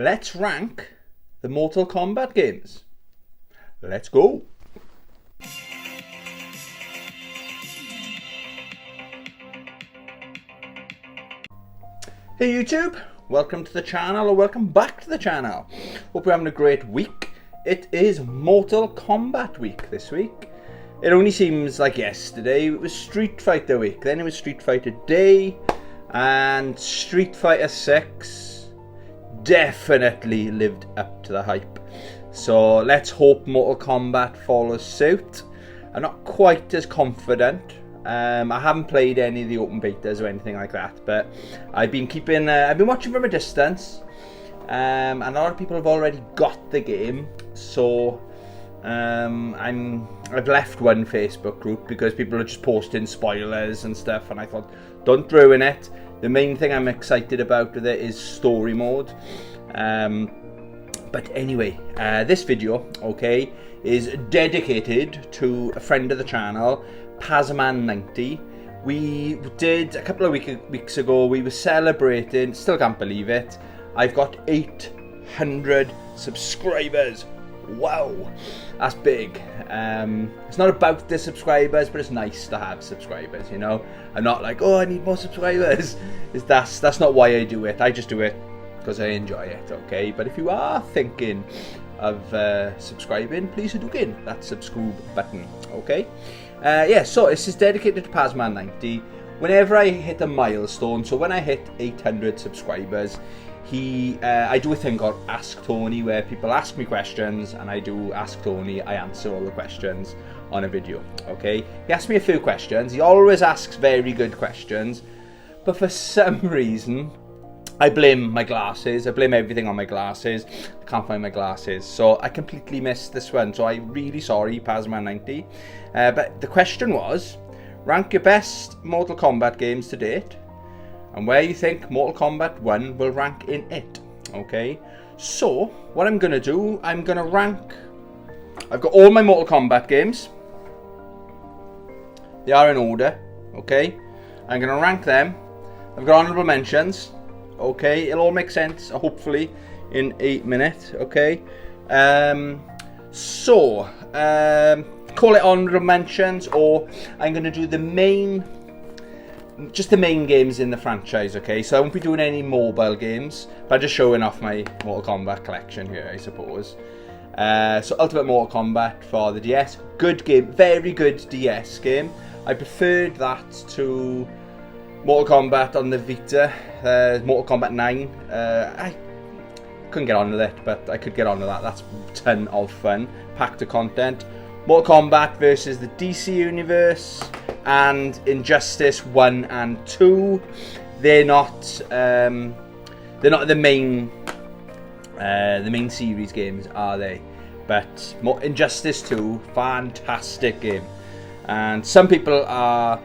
let's rank the Mortal Kombat games. Let's go. Hey YouTube, welcome to the channel, or welcome back to the channel. Hope you're having a great week. It is Mortal Kombat week this week. It only seems like yesterday it was Street Fighter week, then it was Street Fighter Day, and Street Fighter 6 definitely lived up to the hype. So let's hope Mortal Kombat follows suit. I'm not quite as confident. I haven't played any of the open betas or anything like that, but I've been watching from a distance, and a lot of people have already got the game. So I've left one Facebook group because people are just posting spoilers and stuff, and I thought, don't ruin it. The main thing I'm excited about with it is story mode. But anyway, this video, okay, is dedicated to a friend of the channel, Pazman90. We did a couple of weeks ago, we were celebrating, still can't believe it, I've got 800 subscribers. Wow, that's big. It's not about the subscribers, but it's nice to have subscribers, you know. I'm not like, oh, I need more subscribers. That's not why I do it. I just do it because I enjoy it, okay? But if you are thinking of subscribing, please do get that subscribe button, okay? Yeah, so this is dedicated to Pazman90. Whenever I hit a milestone, so when I hit 800 subscribers, I do a thing called Ask Tony, where people ask me questions, and I do Ask Tony. I answer all the questions on a video, okay? He asks me a few questions. He always asks very good questions, but for some reason, I blame my glasses. I blame everything on my glasses. I can't find my glasses, so I completely missed this one. So I'm really sorry, Pazman90. But the question was, rank your best Mortal Kombat games to date, and where you think Mortal Kombat 1 will rank in it. Okay, so what I'm going to do, I'm going to rank, I've got all my Mortal Kombat games. They are in order, okay? I'm going to rank them. I've got honorable mentions. Okay, it'll all make sense, hopefully, in 8 minutes, okay? Call it honorable mentions, or I'm going to do just the main games in the franchise, okay? So I won't be doing any mobile games, but I'm just showing off my Mortal Kombat collection here, I suppose. So Ultimate Mortal Kombat for the DS, good game, very good DS game. I preferred that to Mortal Kombat on the Vita, Mortal Kombat 9. I couldn't get on with it, but I could get on with that. That's a ton of fun, packed of content. Mortal Kombat versus the DC Universe and Injustice 1 and 2. They're not the main series games, are they? But Injustice 2, fantastic game. And some people are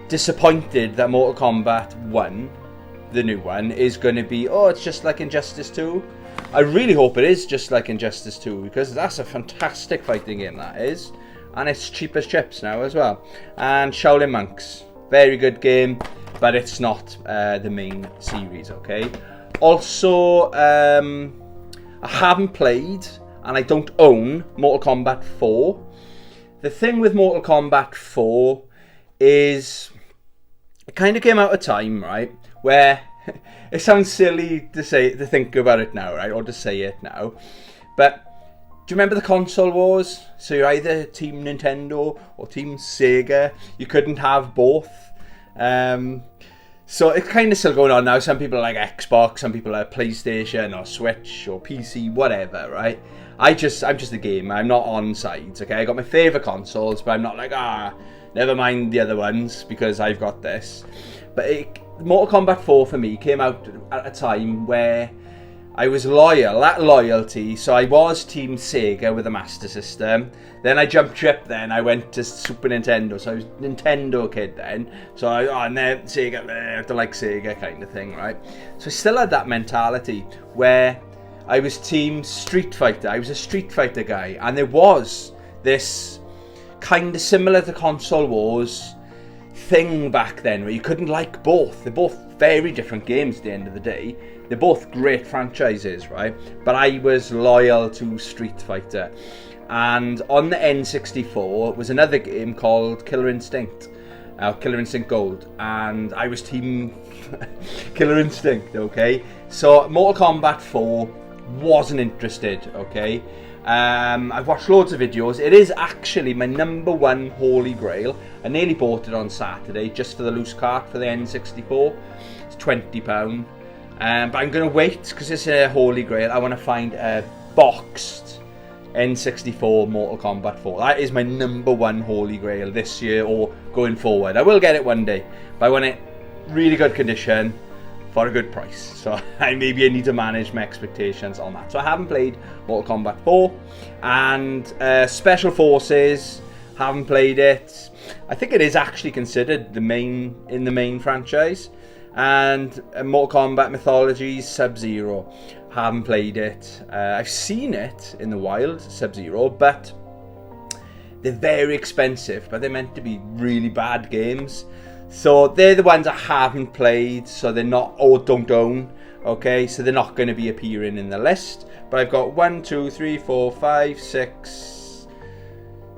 disappointed that Mortal Kombat 1, the new one, is going to be, oh, it's just like Injustice 2. I really hope it is just like Injustice 2, because that's a fantastic fighting game, that is. And it's cheap as chips now as well. And Shaolin Monks, very good game, but it's not the main series, okay? Also, I haven't played, and I don't own Mortal Kombat 4. The thing with Mortal Kombat 4 is, it kind of came out of time, right, where it sounds silly to think about it now, right, or to say it now, but do you remember the console wars? So you're either Team Nintendo or Team Sega. You couldn't have both. So it's kind of still going on now. Some people are like Xbox, some people are PlayStation or Switch or PC, whatever, right? I'm just a gamer. I'm not on sides, okay? I got my favourite consoles, but I'm not like, never mind the other ones because I've got this. But Mortal Kombat 4 for me came out at a time where I was loyal, that loyalty, so I was Team Sega with a Master System. Then I jumped ship, then I went to Super Nintendo, so I was a Nintendo kid then. So and then Sega, I have to like Sega kind of thing, right? So I still had that mentality where I was Team Street Fighter. I was a Street Fighter guy, and there was this kind of similar to console wars thing back then where you couldn't like both. They're both very different games at the end of the day. They're both great franchises, right? But I was loyal to Street Fighter. And on the N64 was another game called Killer Instinct. Killer Instinct Gold. And I was team Killer Instinct, okay? So Mortal Kombat 4 wasn't interested, okay? I've watched loads of videos. It is actually my #1 holy grail. I nearly bought it on Saturday just for the loose cart for the N64. It's £20. But I'm going to wait because it's a holy grail. I want to find a boxed N64 Mortal Kombat 4. That is my #1 holy grail this year or going forward. I will get it one day, but I want it really good condition for a good price. So maybe I need to manage my expectations on that. So I haven't played Mortal Kombat 4, and Special Forces, haven't played it. I think it is actually considered the main franchise. And Mortal Kombat Mythologies, Sub-Zero, haven't played it. I've seen it in the wild, Sub-Zero, but they're very expensive, but they're meant to be really bad games. So they're the ones I haven't played, so they're not, or don't own, okay? So they're not going to be appearing in the list. But I've got 1, 2, 3, 4, 5, 6,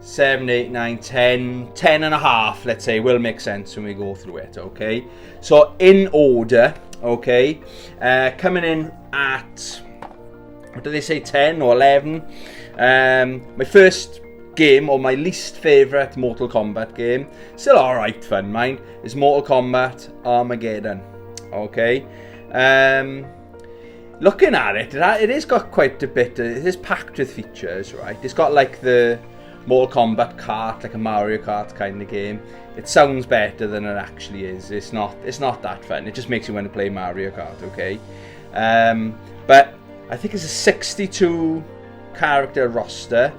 7, 8, 9, 10, 10 and a half, let's say, will make sense when we go through it, okay? So in order, okay, coming in at, what do they say, 10 or 11? My first game, or my least favourite Mortal Kombat game, still alright fun, mind, is Mortal Kombat Armageddon, okay? Looking at it, it has got quite a bit, it is packed with features, right? It's got like the Mortal Kombat kart, like a Mario Kart kind of game. It sounds better than it actually is. It's not that fun. It just makes you want to play Mario Kart, okay? But I think it's a 62 character roster.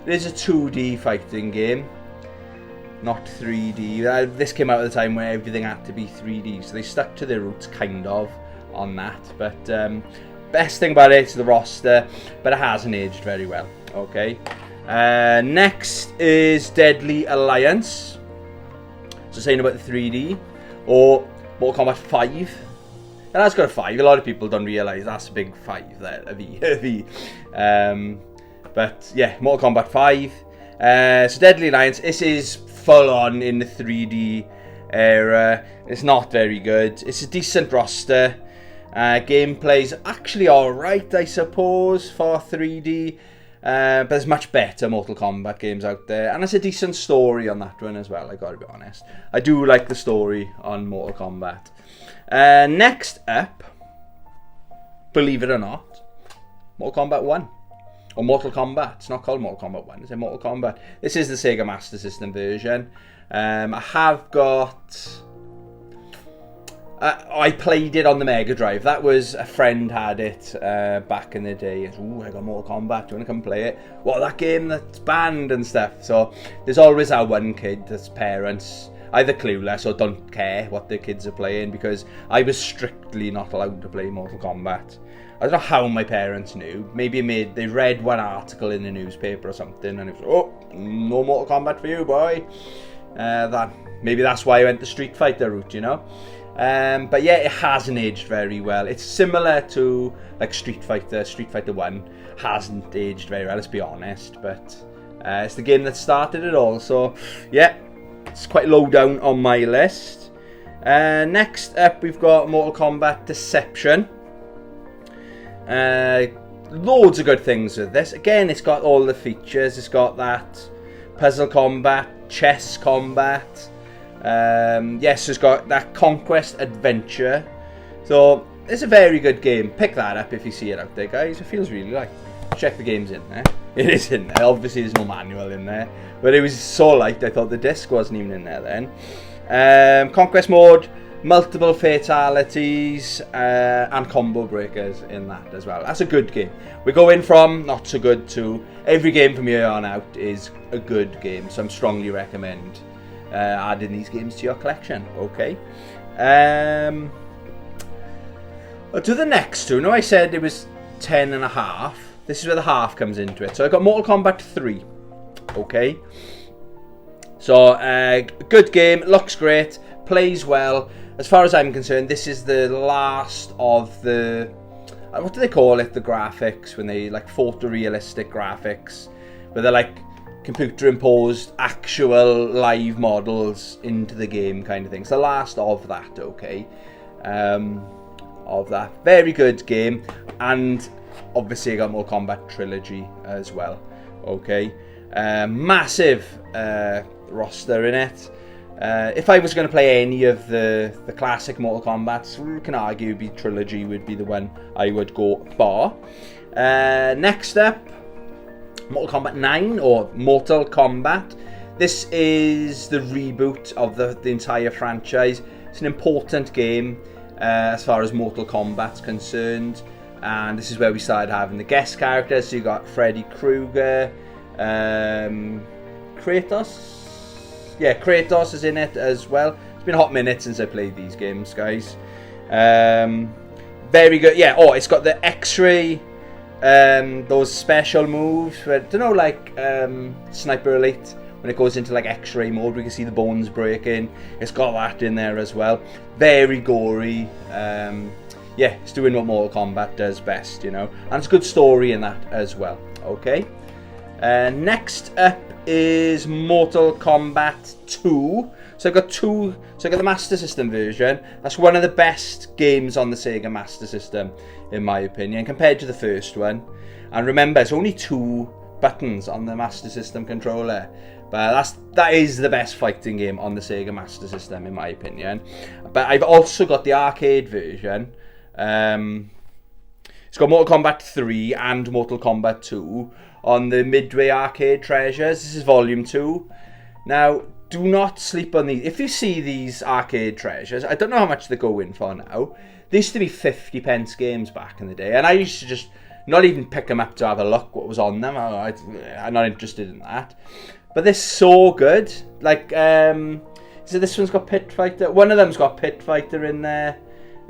It is a 2D fighting game, not 3D. This came out at the time where everything had to be 3D, so they stuck to their roots kind of on that. But best thing about it is the roster, but it hasn't aged very well, okay? Next is Deadly Alliance. So saying about the 3D, or Mortal Kombat 5. And that's got a 5. A lot of people don't realise that's a big 5 there, a V. But yeah, Mortal Kombat 5. So Deadly Alliance, this is full on in the 3D era. It's not very good. It's a decent roster. Gameplay's actually alright, I suppose, for 3D. But there's much better Mortal Kombat games out there, and there's a decent story on that one as well, I gotta be honest. I do like the story on Mortal Kombat. Next up, believe it or not, Mortal Kombat 1. Or Mortal Kombat. It's not called Mortal Kombat 1, it's Mortal Kombat. This is the Sega Master System version. I have got... I played it on the Mega Drive. That was, a friend had it back in the day. Ooh, I got Mortal Kombat, do you want to come play it? What, that game that's banned and stuff? So there's always that one kid that's parents either clueless or don't care what their kids are playing, because I was strictly not allowed to play Mortal Kombat. I don't know how my parents knew. Maybe they read one article in the newspaper or something, and it was, oh, no Mortal Kombat for you, boy. Maybe that's why I went the Street Fighter route, you know. But yeah, it hasn't aged very well. It's similar to like Street Fighter 1 hasn't aged very well, let's be honest, but it's the game that started it all, so yeah, it's quite low down on my list. Next up, we've got Mortal Kombat Deception. Loads of good things with this. Again, it's got all the features. It's got that puzzle combat, chess combat. Yes, it's got that conquest adventure. So it's a very good game. Pick that up if you see it out there, guys. It feels really light. Check the game's in there. It is in there. Obviously there's no manual in there, but it was so light I thought the disc wasn't even in there then. Conquest mode, multiple fatalities, and combo breakers in that as well. That's a good game. We're going from not so good to every game from here on out is a good game, so I'm strongly recommend adding these games to your collection, okay? To the next two. Now I said it was 10 and a half. This is where the half comes into it. So I got Mortal Kombat 3, okay? So, good game, looks great, plays well. As far as I'm concerned, this is the last of the what do they call it, the graphics, when they like photorealistic graphics, where they're like computer imposed actual live models into the game kind of thing. It's the last of that, okay, of that. Very good game. And obviously I got Mortal Kombat Trilogy as well, okay. Massive roster in it. If I was going to play any of the classic Mortal Kombats, we can argue Trilogy would be the one I would go for. Next up, Mortal Kombat 9, or Mortal Kombat. This is the reboot of the entire franchise. It's an important game as far as Mortal Kombat's concerned. And this is where we started having the guest characters. So you got Freddy Krueger, Kratos. Yeah, Kratos is in it as well. It's been a hot minute since I played these games, guys. Very good. Yeah, oh, it's got the X-ray, those special moves. Where, I don't know, like Sniper Elite, when it goes into like X-ray mode, we can see the bones breaking. It's got that in there as well. Very gory. Yeah, it's doing what Mortal Kombat does best, you know. And it's a good story in that as well, okay. Next up is Mortal Kombat 2. So I've got two. So I got the Master System version. That's one of the best games on the Sega Master System, in my opinion, compared to the first one. And remember, it's only 2 buttons on the Master System controller. But that is the best fighting game on the Sega Master System, in my opinion. But I've also got the arcade version. It's got Mortal Kombat 3 and Mortal Kombat 2 on the Midway Arcade Treasures. This is Volume 2. Now, do not sleep on these. If you see these arcade treasures, I don't know how much they go in for now. They used to be 50p games back in the day, and I used to just not even pick them up to have a look what was on them. I'm not interested in that. But they're so good. Like, so this one's got Pit Fighter. One of them's got Pit Fighter in there.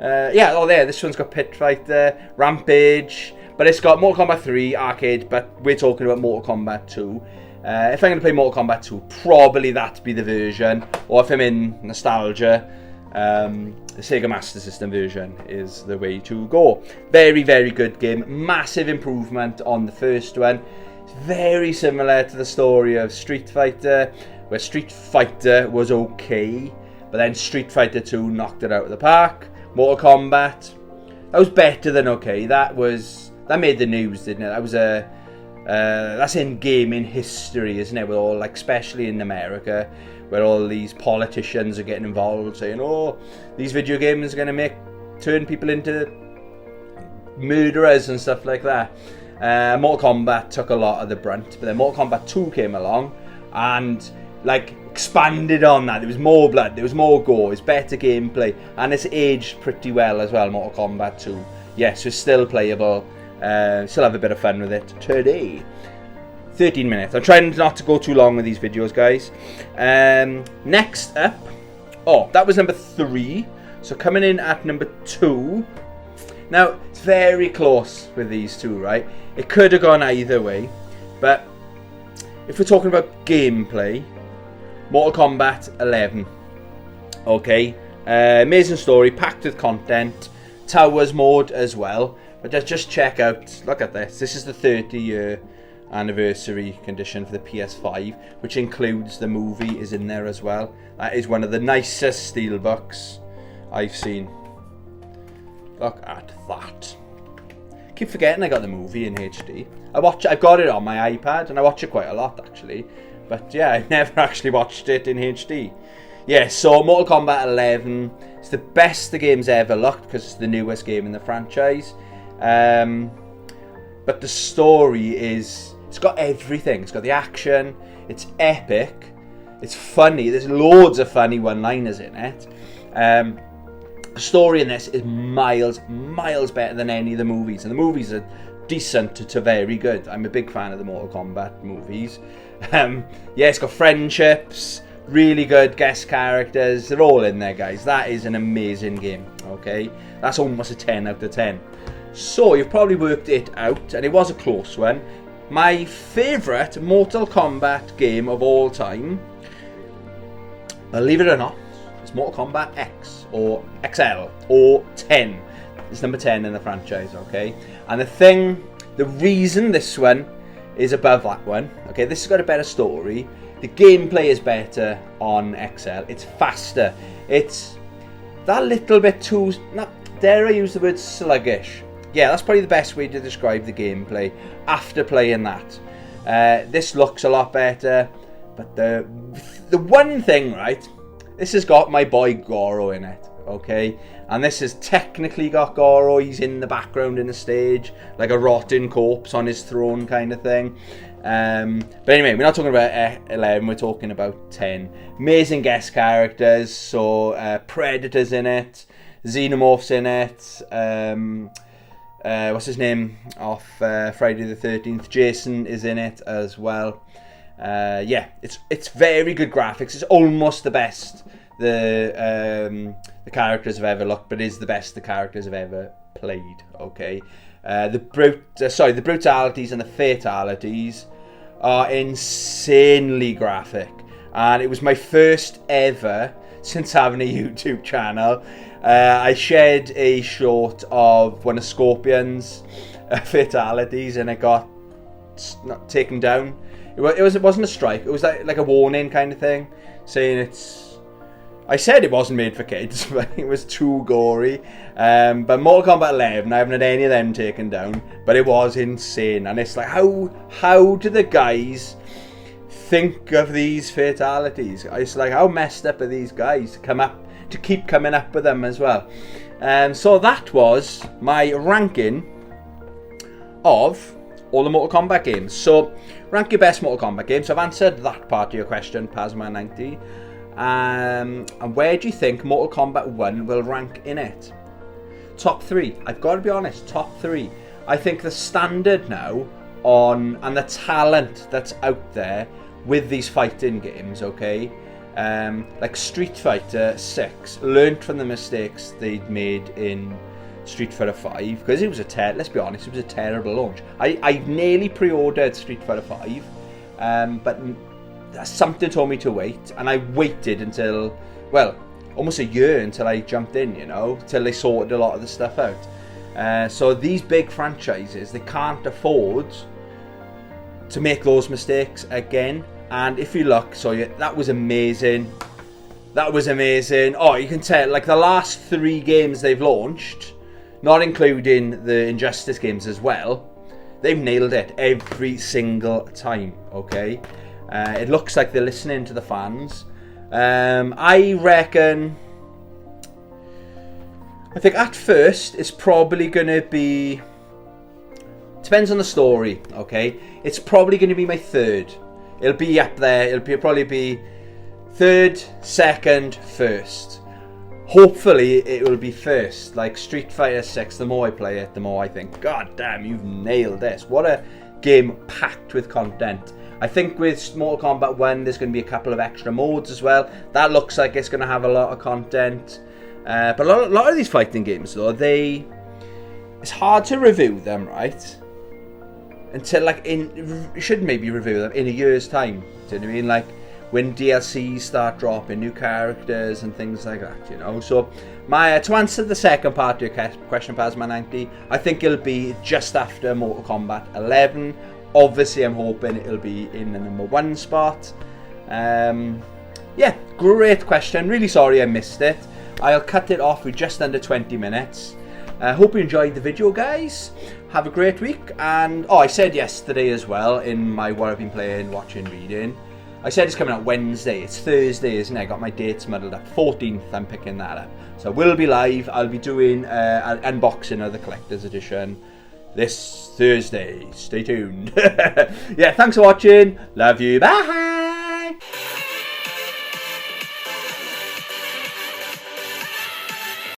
Yeah, oh there, this one's got Pit Fighter, Rampage, but it's got Mortal Kombat 3 arcade, but we're talking about Mortal Kombat 2. If I'm going to play Mortal Kombat 2, probably that'd be the version, or if I'm in nostalgia, the Sega Master System version is the way to go. Very, very good game, massive improvement on the first one. It's very similar to the story of Street Fighter, where Street Fighter was okay, but then Street Fighter 2 knocked it out of the park. Mortal Kombat, that was better than okay. That made the news, didn't it? That was that's in gaming history, isn't it? With all, like, especially in America, where all these politicians are getting involved, saying, "Oh, these video games are going to turn people into murderers and stuff like that." Mortal Kombat took a lot of the brunt, but then Mortal Kombat 2 came along and, like, expanded on that. There was more blood, there was more gore, it's better gameplay, and it's aged pretty well as well, Mortal Kombat 2. Yes, it's still playable, still have a bit of fun with it today. 13 minutes. I'm trying not to go too long with these videos, guys. Next up, oh, that was number 3, so coming in at number 2. Now, it's very close with these two, right? It could have gone either way, but if we're talking about gameplay, Mortal Kombat 11. Okay, amazing story, packed with content, Towers mode as well. But just check out, look at this. This is the 30-year anniversary condition for the PS5, which includes the movie is in there as well. That is one of the nicest steelbooks I've seen. Look at that. Keep forgetting I got the movie in HD. I've got it on my iPad, and I watch it quite a lot actually. But yeah, I've never actually watched it in HD. Yeah, so Mortal Kombat 11, it's the best the game's ever looked because it's the newest game in the franchise. But the story it's got everything. It's got the action, it's epic, it's funny, there's loads of funny one-liners in it. The story in this is miles better than any of the movies, and the movies are decent to very good. I'm a big fan of the Mortal Kombat movies. Yeah, it's got friendships, really good guest characters, they're all in there, guys. That is an amazing game, okay? That's almost a 10 out of 10. So, you've probably worked it out, and it was a close one. My favourite Mortal Kombat game of all time, believe it or not, is Mortal Kombat X, or XL, or 10. It's number 10 in the franchise, okay? And the reason this one is above that one, okay, this has got a better story. The gameplay is better on XL. It's faster. It's that little bit too, not, dare I use the word sluggish? Yeah, that's probably the best way to describe the gameplay after playing that. This looks a lot better, but the one thing, right, this has got my boy Goro in it, okay? And this has technically got Goro. He's in the background in the stage, like a rotten corpse on his throne kind of thing. But anyway, we're not talking about 11, we're talking about 10. Amazing guest characters, so Predator's in it, Xenomorph's in it, what's his name off Friday the 13th, Jason is in it as well. Yeah, it's very good graphics. It's almost the best the characters have ever looked, but is the best the characters have ever played, okay? The brutalities and the fatalities are insanely graphic, and it was my first ever, since having a YouTube channel, I shared a short of one of Scorpion's fatalities, and it got not taken down. It wasn't a strike, it was like a warning kind of thing, saying I said it wasn't made for kids, but it was too gory. But Mortal Kombat 11, I haven't had any of them taken down, but it was insane. And it's like, how do the guys think of these fatalities? It's like, how messed up are these guys to keep coming up with them as well? So that was my ranking of all the Mortal Kombat games. So rank your best Mortal Kombat games. So I've answered that part of your question, Pazman90. And where do you think Mortal Kombat 1 will rank in it? Top 3. I've got to be honest, top 3. I think the standard now and the talent that's out there with these fighting games, okay? Like Street Fighter 6 learnt from the mistakes they'd made in Street Fighter 5, because it was let's be honest, it was a terrible launch. I nearly pre-ordered Street Fighter 5, but something told me to wait, and I waited until, well, almost a year until I jumped in, you know, till they sorted a lot of the stuff out. So these big franchises, they can't afford to make those mistakes again. And if you look, that was amazing. That was amazing. Oh, you can tell, like the last 3 games they've launched, not including the Injustice games as well, they've nailed it every single time, okay? It looks like they're listening to the fans. I think at first it's probably going to be, depends on the story, okay? It's probably going to be my 3rd. It'll be up there. It'll probably be 3rd, 2nd, 1st. Hopefully it will be 1st. Like Street Fighter 6, the more I play it, the more I think, God damn, you've nailed this. What a game packed with content. I think with Mortal Kombat 1, there's going to be a couple of extra modes as well. That looks like it's going to have a lot of content. But a lot of these fighting games, though, it's hard to review them, right? Until, like, you should maybe review them in a year's time. Do you know what I mean? Like, when DLCs start dropping, new characters and things like that, you know? So, to answer the second part of your question, Pazman90, I think it'll be just after Mortal Kombat 11. Obviously, I'm hoping it'll be in the number 1 spot. Yeah, great question. Really sorry I missed it. I'll cut it off with just under 20 minutes. Hope you enjoyed the video, guys. Have a great week. And, I said yesterday as well in my what I've been playing, watching, reading. I said it's coming out Wednesday. It's Thursday, isn't it? I got my dates muddled up. 14th, I'm picking that up. So we'll be live. I'll be doing an unboxing of the collector's edition this Thursday. Stay tuned. Yeah, thanks for watching. Love you. Bye.